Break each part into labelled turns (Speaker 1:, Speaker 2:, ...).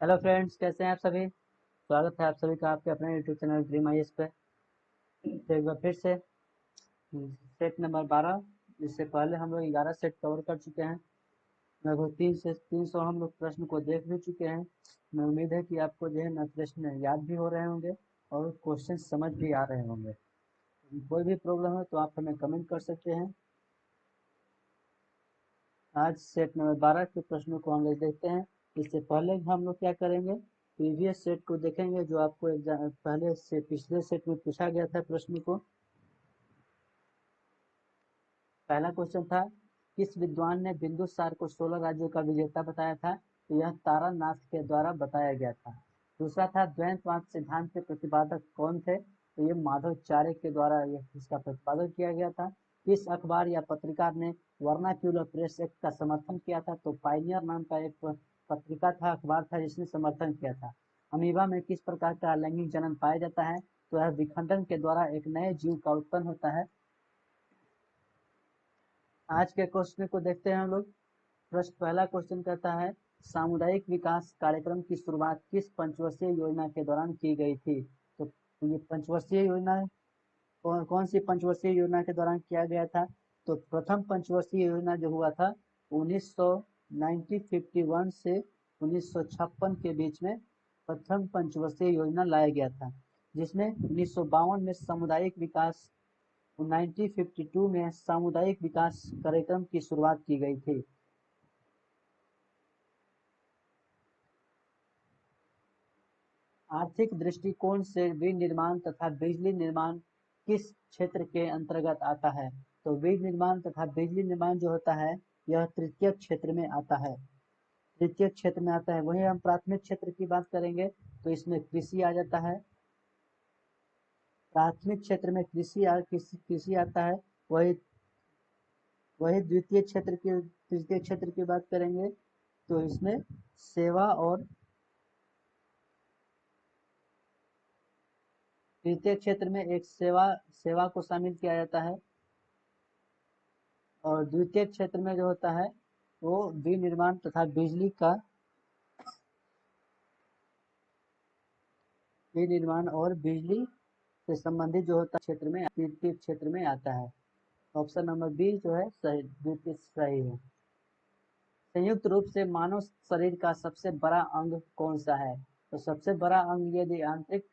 Speaker 1: Hello friends, कैसे हैं आप सभी। स्वागत है आप सभी का आपके अपने यूट्यूब चैनल ड्रीम आईएएस पे। तो एक बार फिर से सेट नंबर 12। इससे पहले हम लोग 11 सेट कवर कर चुके हैं। लगभग 300 हम लोग प्रश्न को देख भी चुके हैं। मैं उम्मीद है कि आपको जो है ना प्रश्न याद भी हो रहे होंगे और क्वेश्चन समझ भी आ रहे होंगे। कोई भी प्रॉब्लम है तो आप हमें कमेंट कर सकते हैं। आज सेट नंबर 12 के प्रश्नों को हम लोग देखते हैं। इससे पहले हम लोग क्या करेंगे, प्रीवियस सेट को देखेंगे जो आपको एग्जाम पहले से पिछले सेट में पूछा गया था प्रश्न को। पहला क्वेश्चन था, किस विद्वान ने बिंदुसार को 16 राज्यों का विजेता बताया था। तो यह तारानाथ के द्वारा बताया गया था। दूसरा था, द्वैतवाद सिद्धांत के प्रतिपादक कौन थे। तो ये माधवाचार्य के द्वारा इसका प्रतिपादन किया गया था। किस अखबार या पत्रिका ने वर्नाक्यूलर प्रेस एक्ट का समर्थन किया था। तो पाइनियर नाम का एक पत्रिका था, अखबार था जिसने समर्थन किया था। अमीबा में किस प्रकार का लैंगिक जनन पाया जाता है। तो यह विखंडन के द्वारा एक नए जीव का उत्पन्न होता है। आज के क्वेश्चन को देखते हैं हम लोग। प्रश्न पहला क्वेश्चन कहता है, सामुदायिक विकास कार्यक्रम की शुरुआत किस पंचवर्षीय योजना के दौरान की गई थी। तो ये पंचवर्षीय योजना कौन सी पंचवर्षीय योजना के दौरान किया गया था। तो प्रथम पंचवर्षीय योजना जो हुआ था 1951 से 1956 के बीच में प्रथम पंचवर्षीय योजना लाया गया था, जिसमें 1952 में सामुदायिक विकास 1952 में सामुदायिक विकास कार्यक्रम की शुरुआत की गई थी। आर्थिक दृष्टिकोण से विनिर्माण तथा बिजली निर्माण किस क्षेत्र के अंतर्गत आता है। तो विनिर्माण तथा बिजली निर्माण जो होता है यह तृतीय क्षेत्र में आता है। तृतीय क्षेत्र में आता है। वहीं हम प्राथमिक क्षेत्र की बात करेंगे तो इसमें कृषि आ जाता है। प्राथमिक क्षेत्र में कृषि आता है। वही वही द्वितीय क्षेत्र की तृतीय क्षेत्र की बात करेंगे तो इसमें सेवा और तृतीय क्षेत्र में एक सेवा को शामिल किया जाता है। और द्वितीय क्षेत्र में जो होता है वो विनिर्माण तथा बिजली का विनिर्माण और बिजली से संबंधित जो होता है क्षेत्र में तृतीय क्षेत्र में आता है। ऑप्शन नंबर बी जो है सही, द्वितीय सही है। संयुक्त रूप से मानव शरीर का सबसे बड़ा अंग कौन सा है। तो सबसे बड़ा अंग यदि आंतरिक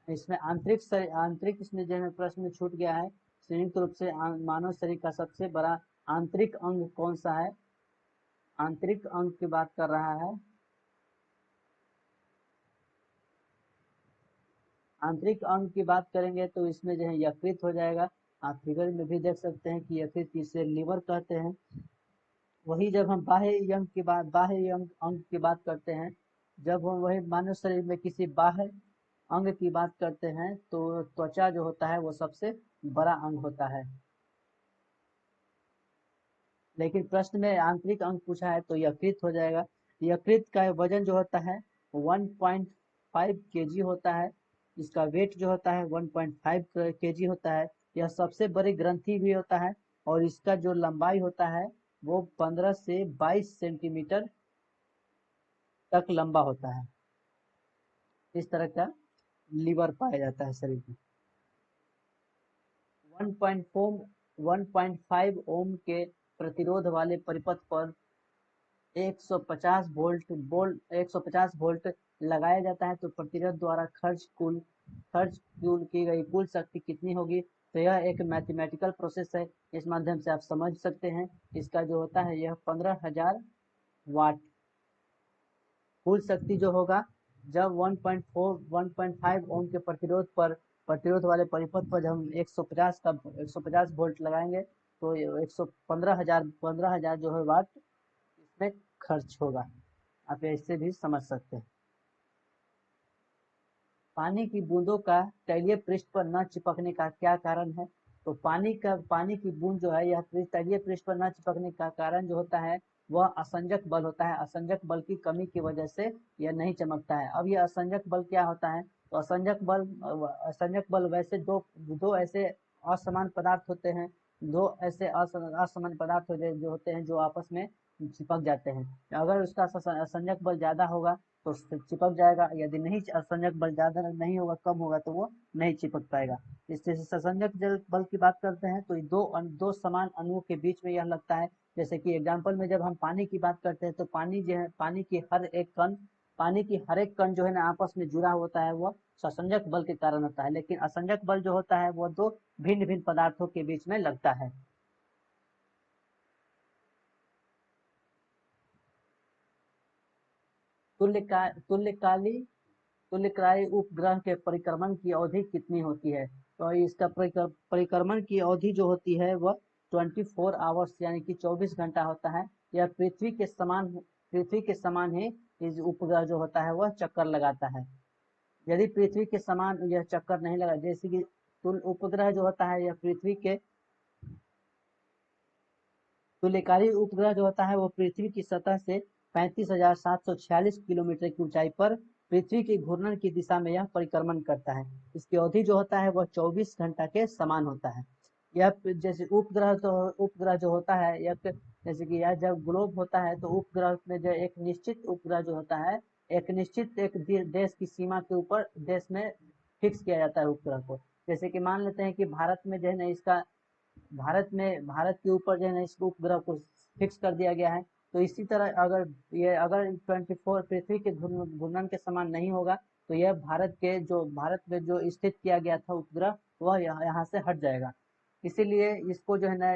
Speaker 1: इसमें आंतरिक इसमें जो है प्रश्न में छूट गया है। संयुक्त रूप से मानव शरीर का सबसे बड़ा आंतरिक अंग कौन सा है। आंतरिक अंग की बात कर रहा है। आंतरिक अंग की बात करेंगे तो इसमें जो है यकृत हो जाएगा। आप फिगर में भी देख सकते हैं कि यकृत किसे लीवर कहते हैं। वही जब हम बाह्य अंग की बात करते हैं, जब हम वही मानव शरीर में किसी बाह्य अंग की बात करते हैं तो त्वचा जो होता है वो सबसे बड़ा अंग होता है। लेकिन प्रश्न में आंतरिक अंग पूछा है तो यकृत हो जाएगा। यकृत का वजन जो होता है 1.5 केजी होता है। इसका वेट जो होता है 1.5 केजी होता है। यह सबसे बड़ी ग्रंथि भी होता है और इसका जो लंबाई होता है वो 15 से 22 सेंटीमीटर तक लंबा होता है। इस तरह का लीवर पाया जाता है शरीर में। 1.5 ओम के प्रतिरोध वाले परिपथ पर 150 वोल्ट लगाया जाता है तो प्रतिरोध द्वारा खर्च की गई कुल शक्ति कितनी होगी। तो यह एक मैथमेटिकल प्रोसेस है, इस माध्यम से आप समझ सकते हैं। इसका जो होता है यह 15,000 वाट कुल शक्ति जो होगा। जब 1.5 ओम के प्रतिरोध वाले परिपथ पर जब हम 150 वोल्ट लगाएंगे तो 115,000 जो है वाट इसमें खर्च होगा। आप ऐसे भी समझ सकते हैं। पानी की बूंदों का तलीय पृष्ठ पर न चिपकने का क्या कारण है। तो पानी की बूंद जो है यह तलीय पृष्ठ पर न चिपकने का कारण जो होता है वह असंजक बल होता है। असंजक बल की कमी की वजह से यह नहीं चमकता है। अब यह असंजक बल क्या होता है। तो असंजक बल वैसे दो दो ऐसे असमान पदार्थ होते हैं दो ऐसे असमान पदार्थ जो होते हैं जो आपस में चिपक जाते हैं। अगर उसका असंजक बल ज्यादा होगा तो चिपक जाएगा, यदि नहीं असंजक बल ज्यादा नहीं होगा, कम होगा, तो वो नहीं चिपक पाएगा। इससे ससंजक जल बल की बात करते हैं तो दो समान अणुओं के बीच में यह लगता है। जैसे कि एग्जाम्पल में जब हम पानी की बात करते हैं तो पानी जो है, पानी की हर एक कण जो है ना आपस में जुड़ा होता है, वह ससंजक बल के कारण होता है। लेकिन असंजक बल जो होता है वह दो भिन्न भिन्न पदार्थों के बीच में लगता है। तुल्यकालिक उपग्रह के परिक्रमण की अवधि कितनी होती है? तो इसका परिक्रमण की अवधि जो होती है वह 24 आवर्स यानी कि 24 घंटा होता है। यह पृथ्वी के समान ही इस उपग्रह जो होता है वह चक्कर लगाता है। यदि पृथ्वी के समान यह चक्कर नहीं लगा, जैसे कि उपग्रह जो होता है यह पृथ्वी के तुल्यकारी उपग्रह जो होता है वो पृथ्वी की सतह से 35,746 किलोमीटर की ऊंचाई पर पृथ्वी के घूर्णन की दिशा में यह परिक्रमण करता है। इसकी अवधि जो होता है वह 24 घंटा के समान होता है। यह जैसे उपग्रह जो होता है यह जैसे कि यह जब ग्लोब होता है तो उपग्रह में जो एक निश्चित उपग्रह जो होता है एक निश्चित एक देश की सीमा के ऊपर देश में फिक्स किया जाता है उपग्रह को। जैसे कि मान लेते हैं कि भारत में जो है ना इसका भारत के ऊपर जो है ना इस उपग्रह को फिक्स कर दिया गया है। तो इसी तरह अगर 24 पृथ्वी के घूर्णन के समान नहीं होगा तो यह भारत में जो स्थित किया गया था उपग्रह वह यहाँ से हट जाएगा। इसीलिए इसको जो है ना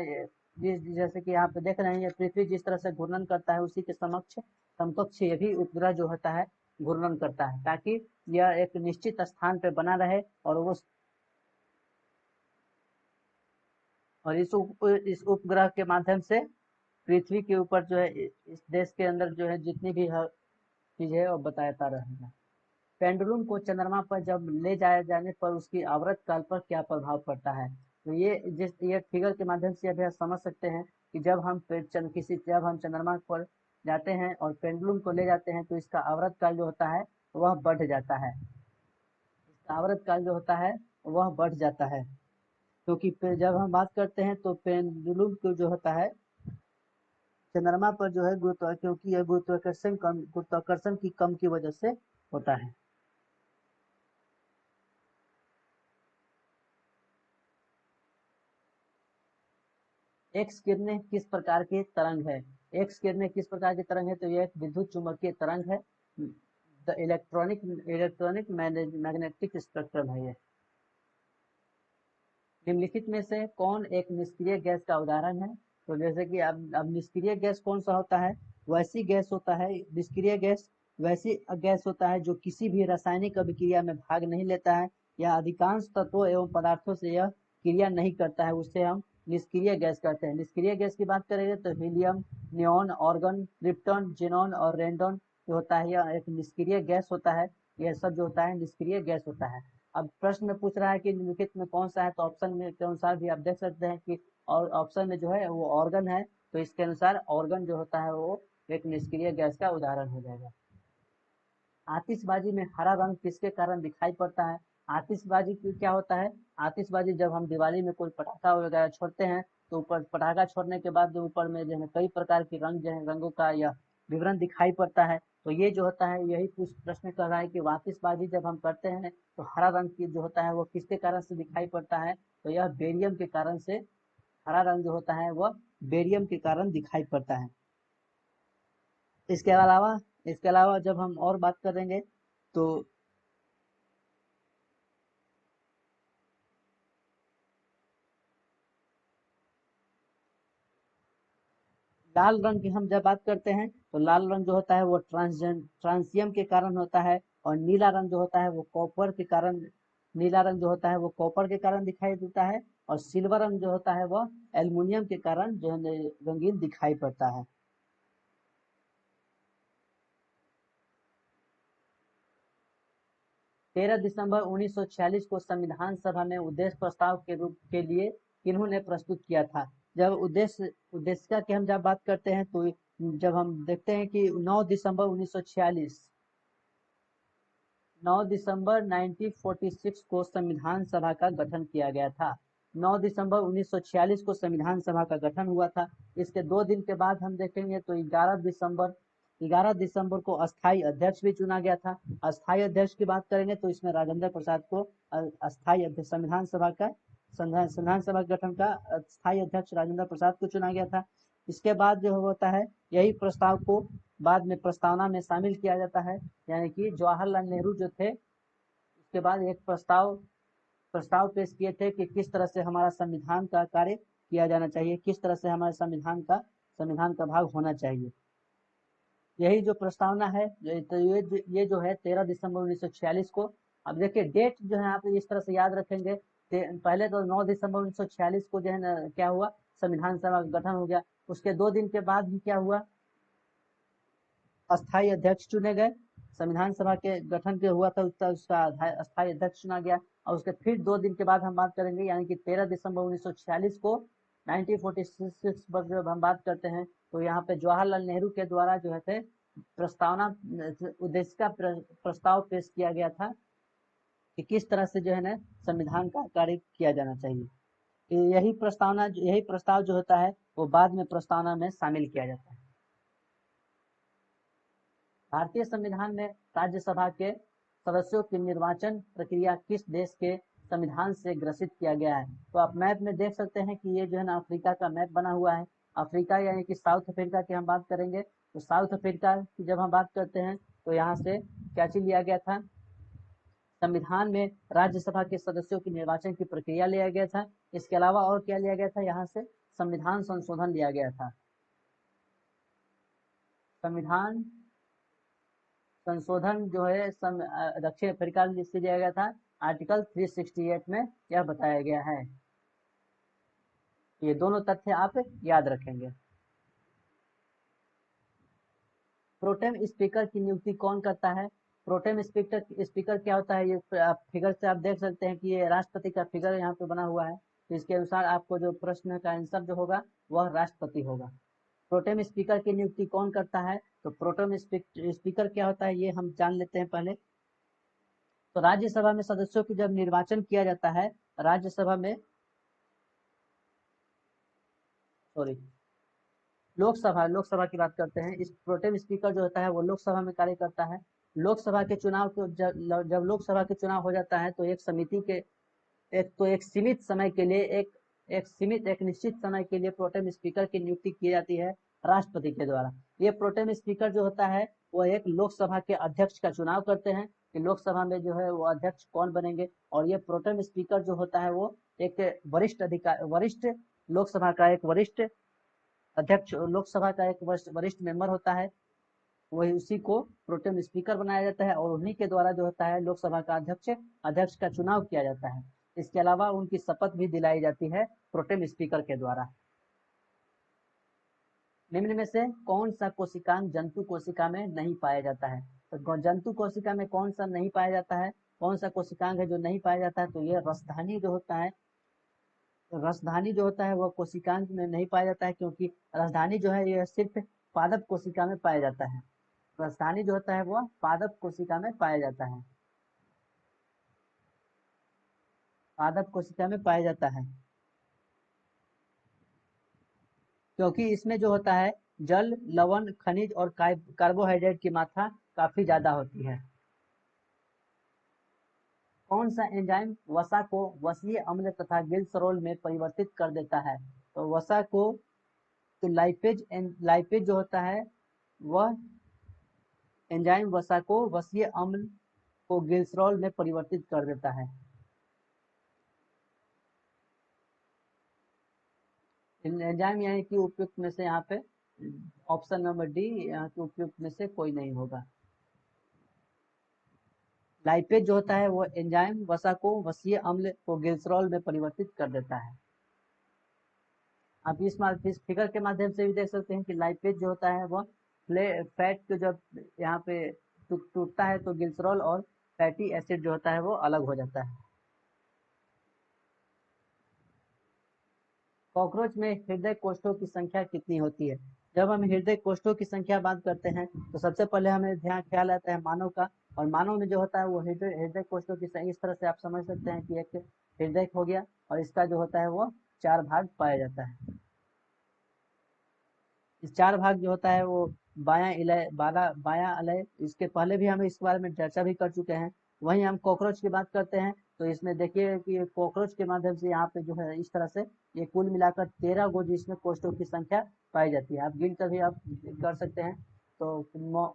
Speaker 1: जैसे कि यहाँ पे देख रहे हैं ये पृथ्वी जिस तरह से घूर्णन करता है उसी के समकक्ष ये भी उपग्रह जो होता है घूर्णन करता है, ताकि यह एक निश्चित स्थान पे बना रहे और वो और इस उपग्रह के माध्यम से पृथ्वी के ऊपर जो है इस देश के अंदर जो है जितनी भी चीज है वो बताता रहेगा। पेंडुलम को चंद्रमा पर जब ले जाए जाने पर उसकी आवर्त काल पर क्या प्रभाव पड़ता है? तो ये फिगर के माध्यम से अभी आप समझ सकते हैं कि जब हम चंद्रमा पर जाते हैं और पेंडुलम को ले जाते हैं तो इसका आवर्त काल जो होता है वह बढ़ जाता है। इसका आवर्त काल जो होता है वह बढ़ जाता है, क्योंकि जब हम बात करते हैं तो पेंडुलम को जो होता है चंद्रमा पर जो है क्योंकि यह गुरुत्वाकर्षण की कम की वजह से होता है। एक्स किरणें किस प्रकार की तरंग है? एक्स किरणें किस प्रकार की तरंग है? तो यह एक विद्युत चुंबकीय तरंग है। द इलेक्ट्रॉनिक मैग्नेटिक स्पेक्ट्रम है ये। निम्नलिखित में से कौन एक निष्क्रिय गैस का उदाहरण है? तो जैसे कि अब निष्क्रिय गैस कौन सा होता है? वैसी गैस होता है निष्क्रिय गैस वैसी गैस होता है जो किसी भी रासायनिक अभिक्रिया में भाग नहीं लेता है या अधिकांश तत्वों एवं पदार्थों से यह क्रिया नहीं करता है, उससे हम निष्क्रिय गैस कहते हैं। निष्क्रिय गैस की बात करेंगे तो helium, neon, organ, krypton, xenon और रेंडॉन जो होता है यह एक निष्क्रिय गैस होता है। यह सब जो होता है निष्क्रिय गैस होता है। अब प्रश्न में पूछ रहा है कि निम्नलिखित में कौन सा है, तो ऑप्शन में के अनुसार भी आप देख सकते हैं कि और ऑप्शन में जो है वो ऑर्गन है, तो इसके अनुसार ऑर्गन जो होता है वो एक निष्क्रिय गैस का उदाहरण हो जाएगा। आतिशबाजी में हरा रंग किसके कारण दिखाई पड़ता है? आतिशबाजी क्या होता है? आतिशबाजी जब हम दिवाली में कोई पटाखा वगैरह छोड़ते हैं तो ऊपर पटाखा छोड़ने के बाद जो ऊपर में जो है कई प्रकार की रंग जो है रंगों का यह विवरण दिखाई पड़ता है। तो ये जो होता है यही कुछ प्रश्न कर रहा है कि आतिशबाजी जब हम करते हैं तो हरा रंग की जो होता है वो किसके कारण से दिखाई पड़ता है? तो यह बेरियम के कारण से हरा रंग जो होता है वह बेरियम के कारण दिखाई पड़ता है। इसके अलावा जब हम और बात करेंगे तो लाल रंग की हम जब बात करते हैं तो लाल रंग जो होता है वो ट्रांसियम के कारण होता है और नीला रंग जो होता है वो कॉपर के कारण नीला रंग जो होता है वो कॉपर के कारण दिखाई देता है और सिल्वर रंग जो होता है वह एल्युमिनियम के कारण जो है रंगीन दिखाई पड़ता है। 13 दिसंबर 1946 को संविधान सभा में उद्देश्य प्रस्ताव के रूप के लिए किन्होंने प्रस्तुत किया था? जब उद्देश्य की हम जब बात करते हैं तो जब हम देखते हैं कि 9 दिसंबर 1946 को संविधान सभा का गठन किया गया था। 9 दिसंबर 1946 को संविधान सभा का गठन हुआ था। इसके 2 दिन के बाद हम देखेंगे तो 11 दिसंबर को अस्थायी अध्यक्ष भी चुना गया था। अस्थायी अध्यक्ष की बात करेंगे तो इसमें राजेंद्र प्रसाद को अस्थायी अध्यक्ष संविधान सभा गठन का अस्थायी अध्यक्ष राजेंद्र प्रसाद को चुना गया था। इसके बाद जो होता है यही प्रस्ताव को बाद में प्रस्तावना में शामिल किया जाता है, यानी कि जवाहरलाल नेहरू जो थे उसके बाद एक प्रस्ताव पेश किए थे कि किस तरह से हमारा संविधान का कार्य किया जाना चाहिए, किस तरह से हमारे संविधान का भाग होना चाहिए। यही जो प्रस्तावना है तो ये जो है 13 दिसंबर 1946 को। अब देखिए डेट जो है आप इस तरह से याद रखेंगे, पहले तो 9 दिसंबर 1946 को जो है ना क्या हुआ, संविधान सभा का गठन हो गया। उसके 2 दिन के बाद भी क्या हुआ, अस्थायी अध्यक्ष चुने गए। संविधान सभा के गठन के हुआ था उसका अस्थायी अध्यक्ष चुना गया। और उसके फिर 2 दिन के बाद हम बात करेंगे, यानी कि 13 दिसंबर 1946 को 1946 पर जब हम बात करते हैं तो यहाँ पे जवाहरलाल नेहरू के द्वारा जो है प्रस्तावना उद्देश्य का प्रस्ताव पेश किया गया था कि किस तरह से जो है ना संविधान का कार्य किया जाना चाहिए। यही प्रस्ताव जो होता है वो बाद में प्रस्तावना में शामिल किया जाता है। भारतीय संविधान में राज्यसभा के सदस्यों की निर्वाचन प्रक्रिया किस देश के संविधान से ग्रसित किया गया है? तो आप मैप में देख सकते हैं कि ये जो है ना अफ्रीका का मैप बना हुआ है। अफ्रीका यानी कि साउथ अफ्रीका की हम बात करेंगे तो साउथ अफ्रीका की जब हम बात करते हैं तो यहाँ से क्या चीज लिया गया था, संविधान में राज्यसभा के सदस्यों की निर्वाचन की प्रक्रिया लिया गया था। इसके अलावा और क्या लिया गया था, यहाँ से संविधान संशोधन लिया गया था। संविधान संशोधन जो है दक्षिण अफ्रीका में जिससे दिया गया था आर्टिकल 368 में यह बताया गया है। ये दोनों तथ्य आप याद रखेंगे। प्रोटेम स्पीकर की नियुक्ति कौन करता है? प्रोटेम स्पीकर क्या होता है, ये फिगर से आप देख सकते हैं कि ये राष्ट्रपति का फिगर यहाँ पे बना हुआ है। तो इसके अनुसार आपको जो प्रश्न का आंसर जो होगा वह राष्ट्रपति होगा। प्रोटेम स्पीकर की नियुक्ति कौन करता है? तो प्रोटेम स्पीकर क्या होता है ये हम जान लेते हैं पहले। तो राज्यसभा में सदस्यों की जब निर्वाचन किया जाता है, राज्यसभा में लोकसभा की बात करते हैं। इस प्रोटेम स्पीकर जो होता है वो लोकसभा में कार्य करता है। लोकसभा के चुनाव को जब लोकसभा के चुनाव हो जाता है तो एक समिति के एक सीमित समय के लिए एक निश्चित समय के लिए प्रोटेम स्पीकर की नियुक्ति की जाती है राष्ट्रपति के द्वारा। ये प्रोटेम स्पीकर जो होता है वो एक लोकसभा के अध्यक्ष का चुनाव करते हैं कि लोकसभा में जो है वो अध्यक्ष कौन बनेंगे। और ये प्रोटेम स्पीकर जो होता है वो एक वरिष्ठ लोकसभा का एक वरिष्ठ अध्यक्ष, लोकसभा का एक वरिष्ठ मेंबर होता है, वही उसी को प्रोटेम स्पीकर बनाया जाता है और उन्हीं के द्वारा जो होता है लोकसभा का अध्यक्ष का चुनाव किया जाता है। इसके अलावा उनकी शपथ भी दिलाई जाती है प्रोटेम स्पीकर के द्वारा। निम्न में से कौन सा कोशिकांग जंतु कोशिका में नहीं पाया जाता है? तो जंतु कोशिका में कौन सा नहीं पाया जाता है, कौन सा कोशिकांग है जो नहीं पाया जाता है? तो ये रसधानी जो होता है, वह कोशिकांग में नहीं पाया जाता है, क्योंकि रसधानी जो है यह सिर्फ पादप कोशिका में पाया जाता है। रसधानी जो होता है वह पादप कोशिका में पाया जाता है, पादप कोशिका में पाया जाता है, क्योंकि इसमें जो होता है जल, लवण, खनिज और कार्बोहाइड्रेट की मात्रा काफी ज्यादा होती है। कौन सा एंजाइम वसा को वसीय अम्ल तथा ग्लिसरॉल में परिवर्तित कर देता है? तो वसा को तो लाइपेज जो होता है वह एंजाइम वसा को वसीय अम्ल को ग्लिसरॉल में परिवर्तित कर देता है। एंजाइम यानी कि उपयुक्त में से यहाँ पे ऑप्शन नंबर डी यहाँ के उपयुक्त में से कोई नहीं होगा। लाइपेज जो होता है वो एंजाइम वसा को वसीय अम्ल को ग्लिसरॉल में परिवर्तित कर देता है। आप इस फिगर के माध्यम से भी देख सकते हैं कि लाइपेज जो होता है वह फैट को जब यहाँ पे टूटता है तो ग्लिसरॉल और फैटी एसिड जो होता है वो अलग हो जाता है। कॉकरोच में हृदय कोष्ठों की संख्या कितनी होती है? जब हम हृदय कोष्ठों की संख्या बात करते हैं तो सबसे पहले हमें ख्याल आता है मानव का। और मानव में जो होता है वो हृदय कोष्ठों की इस तरह से आप समझ सकते हैं कि एक हृदय हो गया, और इसका जो होता है वो 4 भाग पाया जाता है। इस 4 भाग जो होता है वो बायां अलय, इसके पहले भी हम इस बारे में चर्चा भी कर चुके हैं। वहीं हम कॉकरोच की बात करते हैं, तो इसमें देखिए कि कॉकरोच के माध्यम से यहाँ पे जो है इस तरह से ये कुल मिलाकर 13 गो जिसमें कोष्ठों की संख्या पाई जाती है। आप गिन कर भी आप कर सकते हैं। तो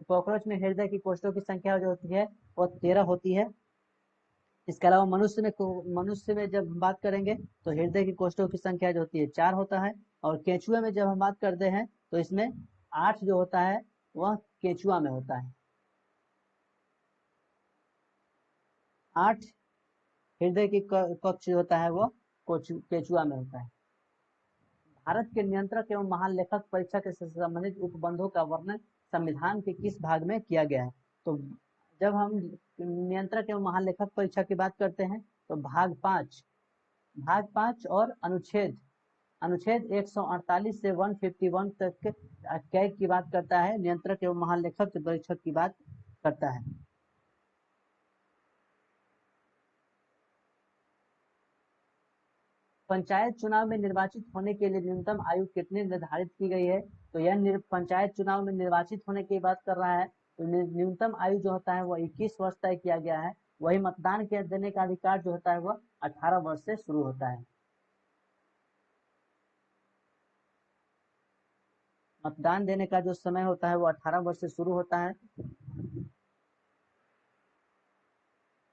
Speaker 1: कॉकरोच में हृदय की कोष्ठों की संख्या जो होती है वो 13 होती है। इसके अलावा मनुष्य में जब हम बात करेंगे तो हृदय की कोष्ठों की संख्या जो होती है 4 होता है, और केंचुए में जब हम बात करते हैं तो इसमें 8 जो होता है वह केंचुआ में होता है। 8 हृदय की कक्ष जो होता है वो केंचुआ में होता है। भारत के नियंत्रक एवं महालेखक परीक्षा के संबंधित उपबंधों का वर्णन संविधान के किस भाग में किया गया है? तो जब हम नियंत्रक एवं महालेखक परीक्षा की बात करते हैं तो भाग 5 और अनुच्छेद 148 से 151 तक कैग की बात करता है, नियंत्रक एवं महालेखक परीक्षक की बात करता है। पंचायत चुनाव में निर्वाचित होने के लिए न्यूनतम आयु कितनी निर्धारित की गई है? तो यह पंचायत चुनाव में निर्वाचित होने की बात कर रहा है, तो न्यूनतम आयु जो होता है वो 21 वर्ष तय किया गया है। वही मतदान के देने का अधिकार जो होता है वो 18 वर्ष से शुरू होता है। मतदान देने का जो समय होता है वो 18 वर्ष से शुरू होता है।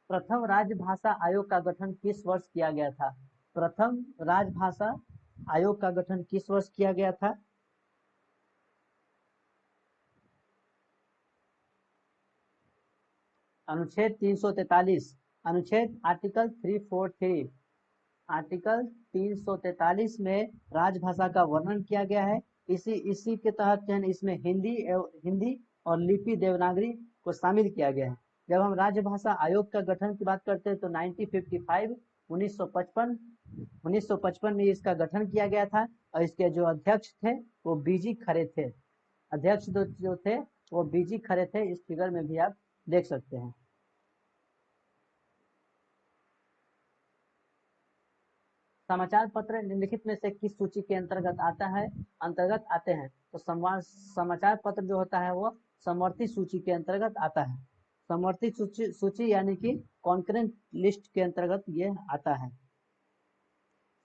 Speaker 1: प्रथम राजभाषा आयोग का गठन किस वर्ष किया गया था? प्रथम राजभाषा आयोग का गठन किस वर्ष किया गया था? अनुच्छेद 343, अनुच्छेद आर्टिकल 343, आर्टिकल 343 में राजभाषा का वर्णन किया गया है। इसी के तहत इसमें हिंदी और लिपि देवनागरी को शामिल किया गया है। जब हम राजभाषा आयोग का गठन की बात करते हैं तो 1955 में इसका गठन किया गया था, और इसके जो अध्यक्ष थे वो बीजी खरे थे। अध्यक्ष जो थे वो बीजी खरे थे, इस फिगर में भी आप देख सकते हैं। समाचार पत्र निम्नलिखित में से किस सूची के अंतर्गत आते हैं? तो समाचार पत्र जो होता है वो समवर्ती सूची के अंतर्गत आता है। समवर्ती सूची यानी कि कॉन्करेंट लिस्ट के अंतर्गत ये आता है।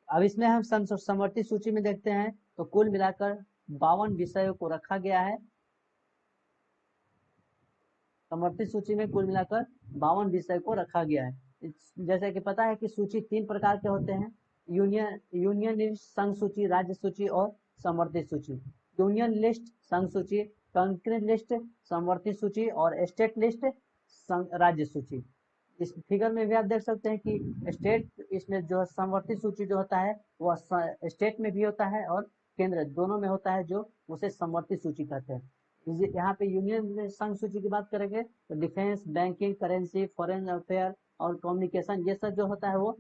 Speaker 1: अब इसमें हम समवर्ती सूची में देखते हैं तो कुल मिलाकर 52 विषयों को रखा गया है। समवर्ती सूची में कुल मिलाकर 52 विषय को रखा गया है। जैसे कि पता है कि सूची 3 प्रकार के होते हैं, यूनियन लिस्ट, संघ सूची, राज्य सूची और समवर्ती सूची। यूनियन लिस्ट संघ सूची, कंकरेंट लिस्ट समवर्ती सूची और स्टेट लिस्ट राज्य सूची। इस फिगर में भी आप देख सकते हैं कि स्टेट इसमें जो समवर्ती सूची जो होता है वह स्टेट में भी होता है और केंद्र दोनों में होता है, जो उसे समवर्ती सूची कहते हैं। यहाँ पे यूनियन संघ सूची की बात करेंगे तो defence, banking, currency, foreign affair और कम्युनिकेशन ये सब जो होता है वो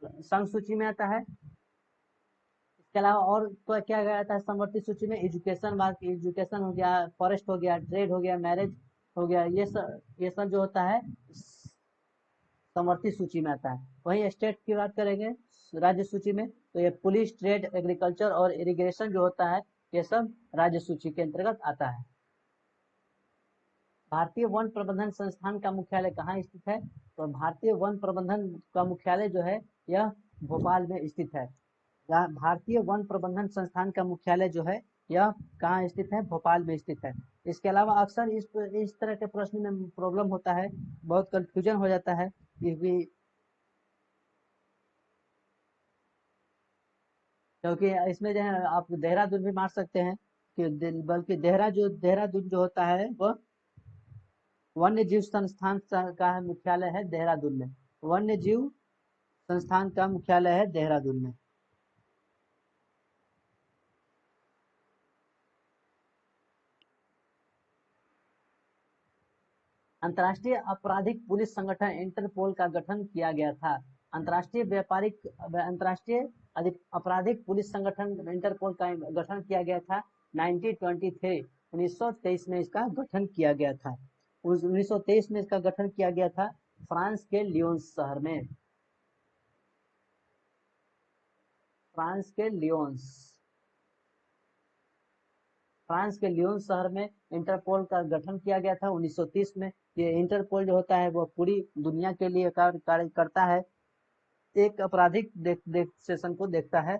Speaker 1: संघ सूची में आता है। इसके अलावा और तो क्या आता है समवर्ती सूची में? एजुकेशन हो गया, फॉरेस्ट हो गया, ट्रेड हो गया, मैरिज हो गया, ये सब जो होता है समवर्ती सूची में आता है। वहीं स्टेट की बात करेंगे राज्य सूची में तो ये पुलिस, ट्रेड, एग्रीकल्चर और इरिगेशन जो होता है ये सब राज्य सूची के अंतर्गत आता है। भारतीय वन प्रबंधन संस्थान का मुख्यालय कहाँ स्थित है? तो भारतीय वन प्रबंधन का मुख्यालय जो है यह भोपाल में स्थित है। भारतीय वन प्रबंधन संस्थान का मुख्यालय जो है यह कहाँ स्थित है? भोपाल में स्थित है। इसके अलावा अक्सर इस तरह के प्रश्न में प्रॉब्लम होता है, बहुत कंफ्यूजन हो जाता है क्योंकि इसमें जो है आप देहरादून भी मार सकते हैं कि बल्कि देहरादून जो होता है वह वन्य जीव संस्थान का मुख्यालय है देहरादून में। वन्य जीव संस्थान का मुख्यालय है देहरादून में। अंतर्राष्ट्रीय आपराधिक पुलिस संगठन इंटरपोल का गठन किया गया था। अंतर्राष्ट्रीय आपराधिक पुलिस संगठन इंटरपोल का गठन किया गया था 1923 में इसका गठन किया गया था। 1923 में इसका गठन किया गया था फ्रांस के लियोन शहर में। फ्रांस के लियोन शहर में इंटरपोल का गठन किया गया था 1930 में। ये इंटरपोल जो होता है वो पूरी दुनिया के लिए कार्य करता है, एक आपराधिक सेशन को देखता है।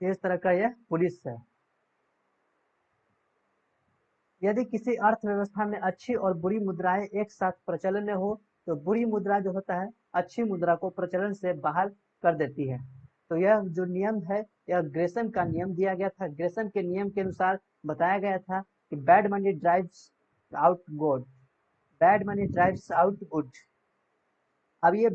Speaker 1: इस तरह का यह पुलिस है। यदि किसी अर्थव्यवस्था में अच्छी और बुरी मुद्राएं एक साथ प्रचलन में हो तो बुरी मुद्रा जो होता है अच्छी मुद्रा को प्रचलन से बाहर कर देती है। तो यह जो नियम है यह ग्रेसन का नियम दिया गया था। ग्रेसन के नियम के अनुसार बताया गया था कि bad money drives out good, bad money drives out good. अब ये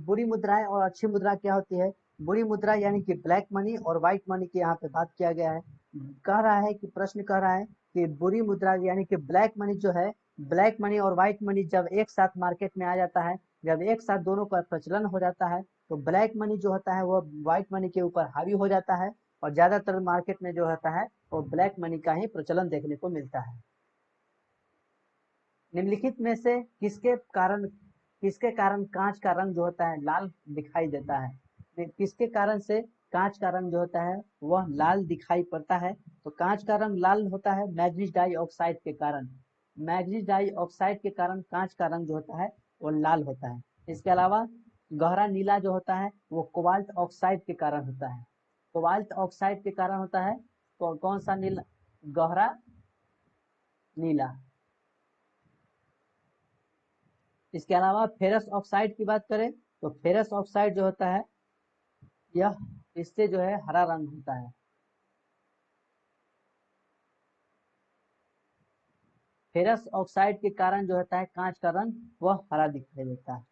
Speaker 1: बुरी मुद्राएं और अच्छी मुद्रा क्या होती है? बुरी मुद्रा यानी कि ब्लैक मनी और व्हाइट मनी की यहाँ पे बात किया गया है। कह रहा है कि प्रश्न कह रहा है कि बुरी मुद्रा यानी कि ब्लैक मनी जो है, ब्लैक मनी और व्हाइट मनी जब एक साथ मार्केट में आ जाता है, जब एक साथ दोनों का प्रचलन हो जाता है तो ब्लैक मनी जो होता है वो व्हाइट मनी के ऊपर हावी हो जाता है और ज्यादातर मार्केट में जो होता है वो ब्लैक मनी का ही प्रचलन देखने को मिलता है। निम्नलिखित में से किसके कारण कांच का रंग जो होता है लाल दिखाई देता है? किसके कारण से कांच का रंग जो होता है वह लाल दिखाई पड़ता है? तो कांच का रंग लाल होता है मैग्नीज डाइऑक्साइड के कारण। मैग्नीज डाइऑक्साइड के कारण कांच का रंग जो होता है वो लाल होता है। इसके अलावा गहरा नीला जो होता है वो कोबाल्ट ऑक्साइड के कारण होता है। कोबाल्ट ऑक्साइड के कारण होता है। कौन सा नीला? गहरा नीला। इसके अलावा फेरस ऑक्साइड की बात करें तो फेरस ऑक्साइड जो होता है यह इससे जो है हरा रंग होता है। फेरस ऑक्साइड के कारण जो होता है कांच का रंग वह हरा दिखाई देता है।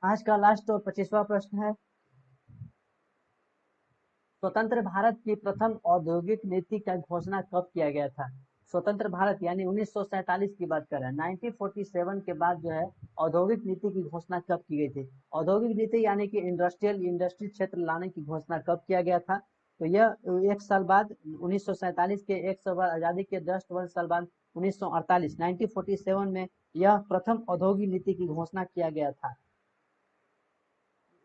Speaker 1: आज का लास्ट और 25वां प्रश्न है, स्वतंत्र भारत की प्रथम औद्योगिक नीति का घोषणा कब किया गया था? स्वतंत्र भारत यानी 1947 की बात कर रहे हैं। 1947 के बाद जो है औद्योगिक नीति की घोषणा कब की गई थी? औद्योगिक नीति यानी कि इंडस्ट्री क्षेत्र लाने की घोषणा कब किया गया था? तो यह एक साल बाद 1947 के 100 वर्ष आजादी के 10 साल बाद 1948 1947 में यह प्रथम औद्योगिक नीति की घोषणा किया गया था।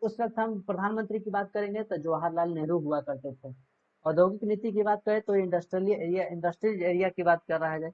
Speaker 1: उस वक्त हम प्रधानमंत्री की बात करेंगे तो जवाहरलाल नेहरू हुआ करते थे। औद्योगिक नीति की बात करें तो इंडस्ट्रियल एरिया की बात कर रहा है।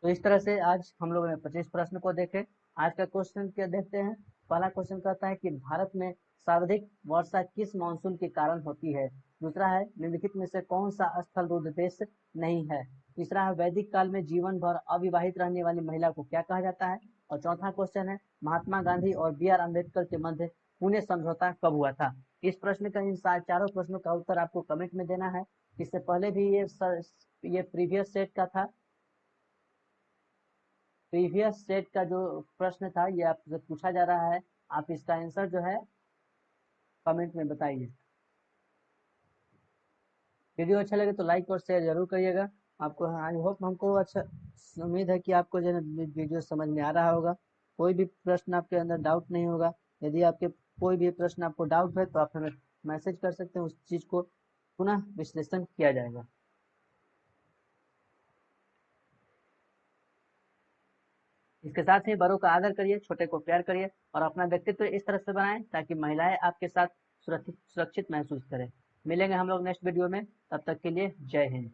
Speaker 1: तो इस तरह से आज हम लोगों ने 25 प्रश्न को देखे। आज का क्वेश्चन क्या देखते हैं। पहला क्वेश्चन कहता है कि भारत में सर्वाधिक वर्षा किस मानसून के कारण होती है? दूसरा है निम्नलिखित में से कौन सा स्थल रुद्र देश नहीं है? तीसरा है वैदिक काल में जीवन भर अविवाहित रहने वाली महिला को क्या कहा जाता है? और चौथा क्वेश्चन है महात्मा गांधी और B.R. अम्बेडकर के मध्य पुणे समझौता कब हुआ था? इस प्रश्न का इन चारों प्रश्नों का उत्तर आपको कमेंट में देना है। इससे पहले भी ये प्रीवियस सेट का था। प्रीवियस सेट का जो प्रश्न था ये आपसे पूछा जा रहा है। आप इसका आंसर जो है कमेंट में बताइए। वीडियो अच्छा लगे तो लाइक और शेयर जरूर करिएगा। आपको आई होप हमको अच्छा उम्मीद है कि आपको जो है वीडियो समझ में आ रहा होगा। कोई भी प्रश्न आपके अंदर डाउट नहीं होगा। यदि आपके कोई भी प्रश्न आपको डाउट है तो आप हमें मैसेज कर सकते हैं, उस चीज को पुनः विश्लेषण किया जाएगा। इसके साथ ही बड़ों का आदर करिए, छोटे को प्यार करिए और अपना व्यक्तित्व इस तरह से बनाएं ताकि महिलाएं आपके साथ सुरक्षित महसूस करें। मिलेंगे हम लोग नेक्स्ट वीडियो में, तब तक के लिए जय हिंद।